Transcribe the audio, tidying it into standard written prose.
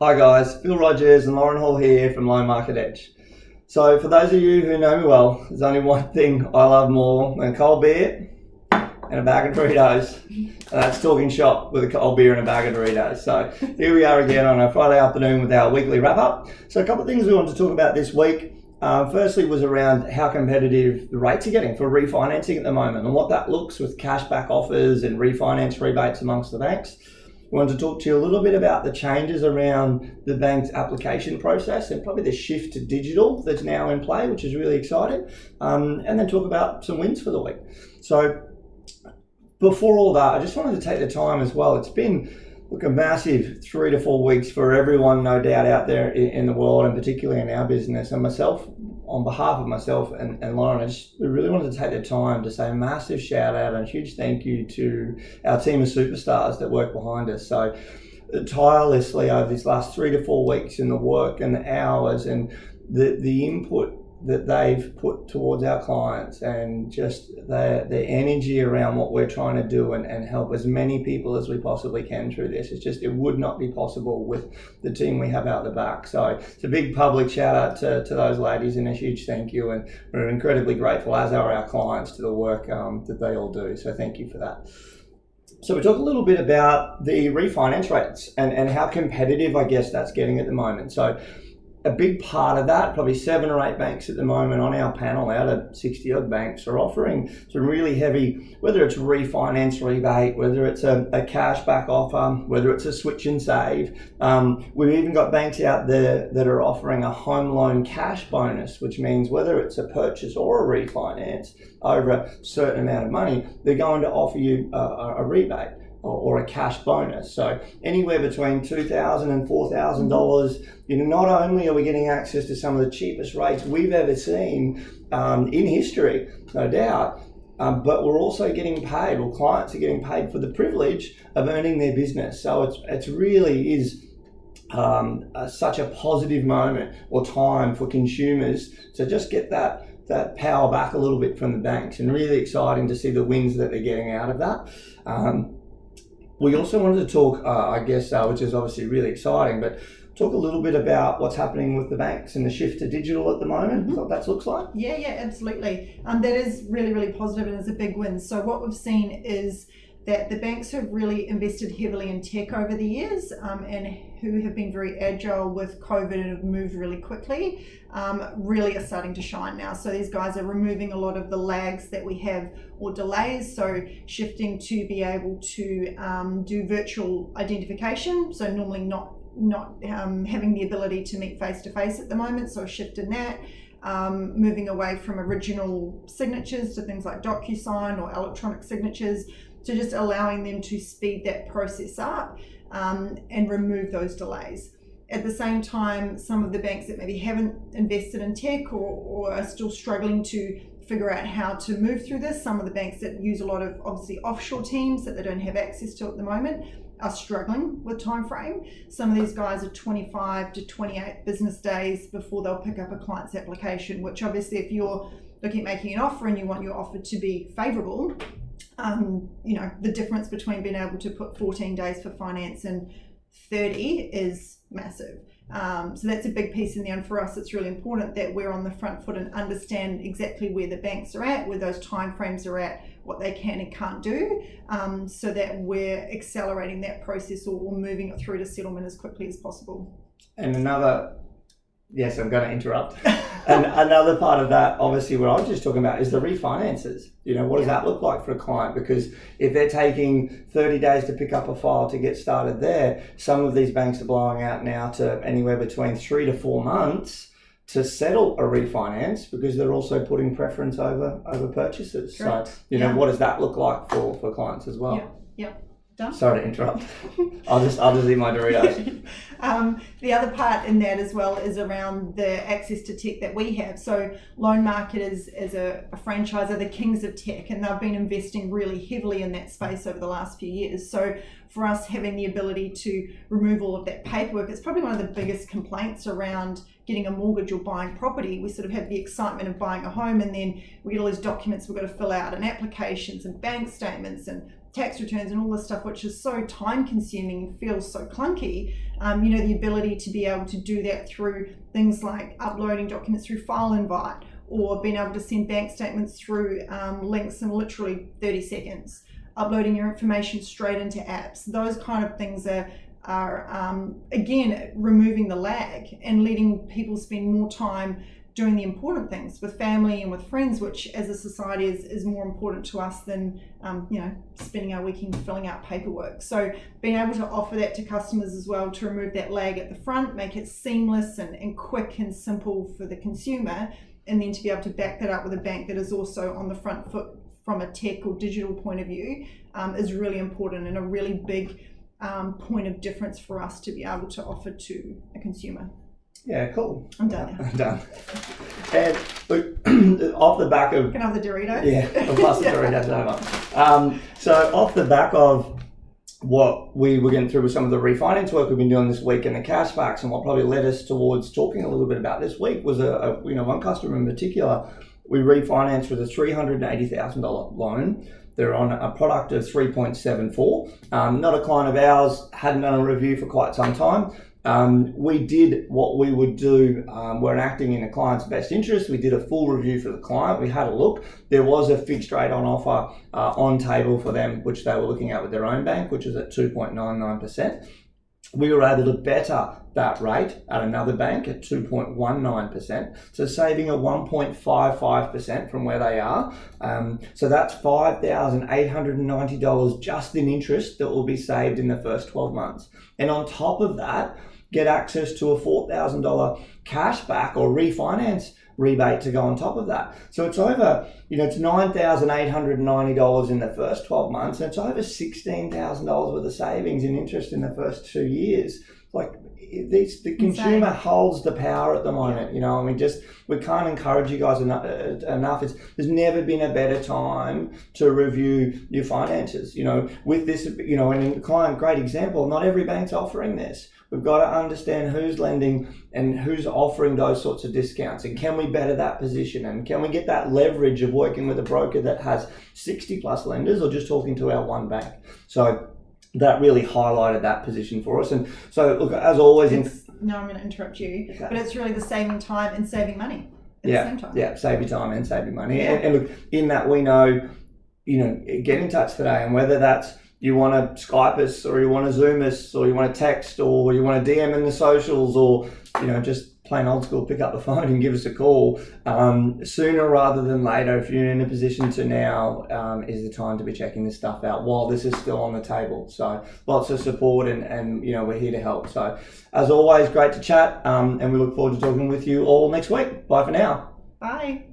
Hi guys, Phil Rogers and Lauren Hall here from Loan Market Edge. So for those of you who know me well, there's only one thing I love more than a cold beer and a bag of Doritos. And that's talking shop with a cold beer and a bag of Doritos. So here we are again on a Friday afternoon with our weekly wrap up. So a couple of things we wanted to talk about this week. Firstly was around how competitive the rates are getting for refinancing at the moment and what that looks with cashback offers and refinance rebates amongst the banks. We wanted to talk to you a little bit about the changes around the bank's application process and probably the shift to digital that's now in play, which is really exciting, and then talk about some wins for the week. So before all that, I just wanted to take the time as well. It's been a massive 3 to 4 weeks for everyone, no doubt, out there in the world, and particularly in our business. And myself, on behalf of myself and Lauren, we really wanted to take the time to say a massive shout out and a huge thank you to our team of superstars that work behind us. So tirelessly over these last 3 to 4 weeks, in the work and the hours and the input that they've put towards our clients, and just the energy around what we're trying to do and help as many people as we possibly can through this. It would not be possible with the team we have out the back. So it's a big public shout out to those ladies and a huge thank you, and we're incredibly grateful, as are our clients, to the work that they all do. So thank you for that. So we talk a little bit about the refinance rates and how competitive, I guess, that's getting at the moment. So a big part of that, probably 7 or 8 banks at the moment on our panel out of 60 odd banks, are offering some really heavy, whether it's refinance rebate, whether it's a cashback offer, whether it's a switch and save. We've even got banks out there that are offering a home loan cash bonus, which means whether it's a purchase or a refinance over a certain amount of money, they're going to offer you a rebate or a cash bonus. So anywhere between $2,000 and $4,000, not only are we getting access to some of the cheapest rates we've ever seen in history, no doubt, but we're also getting paid, or clients are getting paid for the privilege of earning their business. So it's really is such a positive moment or time for consumers to just get that power back a little bit from the banks, and really exciting to see the wins that they're getting out of that. We also wanted to talk, which is obviously really exciting, but talk a little bit about what's happening with the banks and the shift to digital at the moment, what that looks like. Yeah, absolutely. That is really, really positive and is a big win. So what we've seen is that the banks have really invested heavily in tech over the years, and who have been very agile with COVID and have moved really quickly, really are starting to shine now. So these guys are removing a lot of the lags that we have, or delays, so shifting to be able to do virtual identification, so normally not having the ability to meet face-to-face at the moment, so a shift in that. Moving away from original signatures to things like DocuSign or electronic signatures, to just allowing them to speed that process up and remove those delays. At the same time, some of the banks that maybe haven't invested in tech or are still struggling to figure out how to move through this, some of the banks that use a lot of obviously offshore teams that they don't have access to at the moment, are struggling with time frame. Some of these guys are 25 to 28 business days before they'll pick up a client's application, which obviously if you're looking at making an offer and you want your offer to be favourable, the difference between being able to put 14 days for finance and 30 is massive. So that's a big piece in there, and for us it's really important that we're on the front foot and understand exactly where the banks are at, where those timeframes are at, what they can and can't do, so that we're accelerating that process or moving it through to settlement as quickly as possible. And yes, I'm going to interrupt. And another part of that, obviously, what I was just talking about is the refinances. What does that look like for a client? Because if they're taking 30 days to pick up a file to get started there, some of these banks are blowing out now to anywhere between 3 to 4 months to settle a refinance, because they're also putting preference over purchases. Correct. So, what does that look like for clients as well? Yeah. Done? Sorry to interrupt. I'll just eat my Doritos. The other part in that as well is around the access to tech that we have. So Loan Market is a franchise, are the kings of tech, and they've been investing really heavily in that space over the last few years. So for us, having the ability to remove all of that paperwork, it's probably one of the biggest complaints around getting a mortgage or buying property. We sort of have the excitement of buying a home, and then we get all these documents we've got to fill out, and applications and bank statements and tax returns and all this stuff, which is so time consuming and feels so clunky, the ability to be able to do that through things like uploading documents through File Invite, or being able to send bank statements through links in literally 30 seconds, uploading your information straight into apps. Those kind of things are again, removing the lag and letting people spend more time doing the important things with family and with friends, which as a society is more important to us than spending our weekend filling out paperwork. So being able to offer that to customers as well, to remove that lag at the front, make it seamless and quick and simple for the consumer, and then to be able to back that up with a bank that is also on the front foot from a tech or digital point of view, is really important and a really big point of difference for us to be able to offer to a consumer. Yeah, cool. I'm done now. I'm done. And look, off the back of... Can I have the Doritos? Yeah, I'll pass the Doritos over. So off the back of what we were getting through with some of the refinance work we've been doing this week and the cashbacks, and what probably led us towards talking a little bit about this week was one customer in particular. We refinanced with a $380,000 loan. They're on a product of 3.74. Not a client of ours, hadn't done a review for quite some time. We did what we would do, we're acting in a client's best interest. We did a full review for the client. We had a look. There was a fixed rate on offer on table for them, which they were looking at with their own bank, which was at 2.99%. We were able to better that rate at another bank at 2.19%, so saving a 1.55% from where they are. So that's $5,890 just in interest that will be saved in the first 12 months. And on top of that, get access to a $4,000 cashback or refinance rebate to go on top of that. So it's over, it's $9,890 in the first 12 months, and it's over $16,000 worth of savings in interest in the first 2 years. Like, the consumer holds the power at the moment. We can't encourage you guys enough. There's never been a better time to review your finances. With this, and in client, great example, not every bank's offering this. We've got to understand who's lending and who's offering those sorts of discounts, and can we better that position, and can we get that leverage of working with a broker that has 60 plus lenders, or just talking to our one bank. So that really highlighted that position for us. And so look, as always, I'm going to interrupt you, okay. But it's really the saving time and saving money at the same time. Yeah, save your time and save your money. Yeah. And look, in that we know, get in touch today, and whether that's you want to Skype us, or you want to Zoom us, or you want to text, or you want to DM in the socials, or just plain old school, pick up the phone and give us a call. Sooner rather than later, if you're in a position to now, is the time to be checking this stuff out while this is still on the table. So lots of support, and we're here to help. So as always, great to chat, and we look forward to talking with you all next week. Bye for now. Bye.